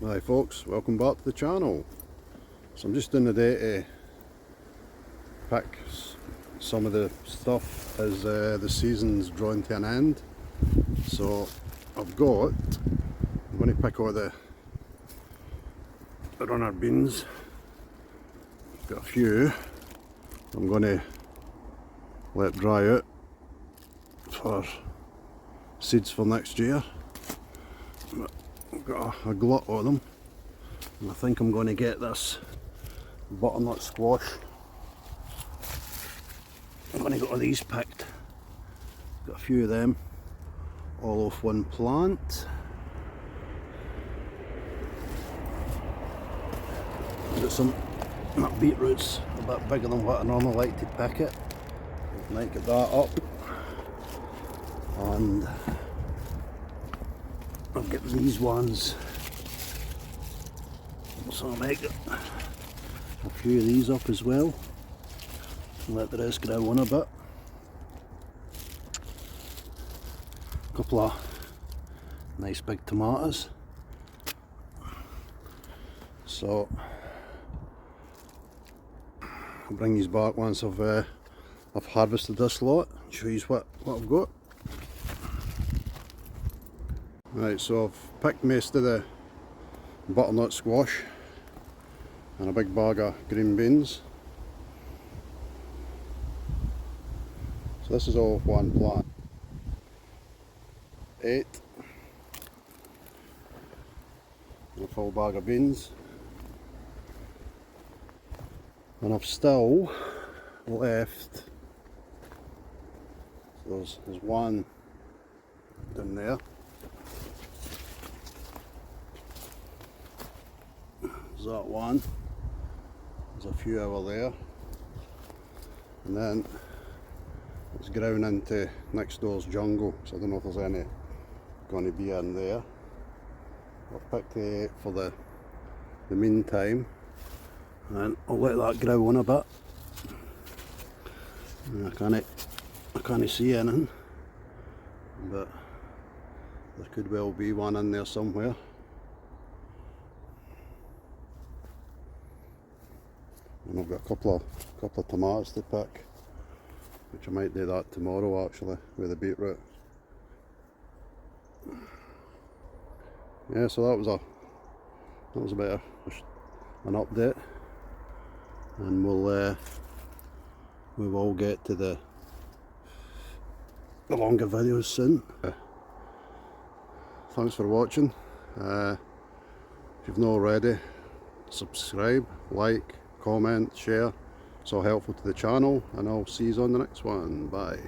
Hi folks, welcome back to the channel. So I'm just in the day to pick some of the stuff as the season's drawing to an end. So I'm going to pick all the runner beans. Got a few I'm going to let dry out for seeds for next year. But I've got a glut of them, and I think I'm going to get this butternut squash. I'm going to get all these picked. Got a few of them all off one plant. Got some beetroots a bit bigger than what I normally like to pick it. Might get that up, and I've got these ones, so I might get a few of these up as well and let the rest grow on a bit. A couple of nice big tomatoes. So I'll bring these back once I've harvested this lot and show you what I've got. Right, so I've picked most of the butternut squash and a big bag of green beans. So this is all one plant. 8. And a full bag of beans. And I've still left, so there's one down there. There's that one. There's a few over there. And then it's grown into next door's jungle, so I don't know if there's any going to be in there. I've picked the 8 for the meantime, and I'll let that grow on a bit. And I can't see anything, but there could well be one in there somewhere. And I've got a couple of tomatoes to pick, which I might do that tomorrow actually with the beetroot. Yeah, so that was a bit of an update, and we will get to the longer videos soon. Thanks for watching. If you've not already, subscribe, like, comment, share. It's all helpful to the channel, and I'll see you on the next one. Bye.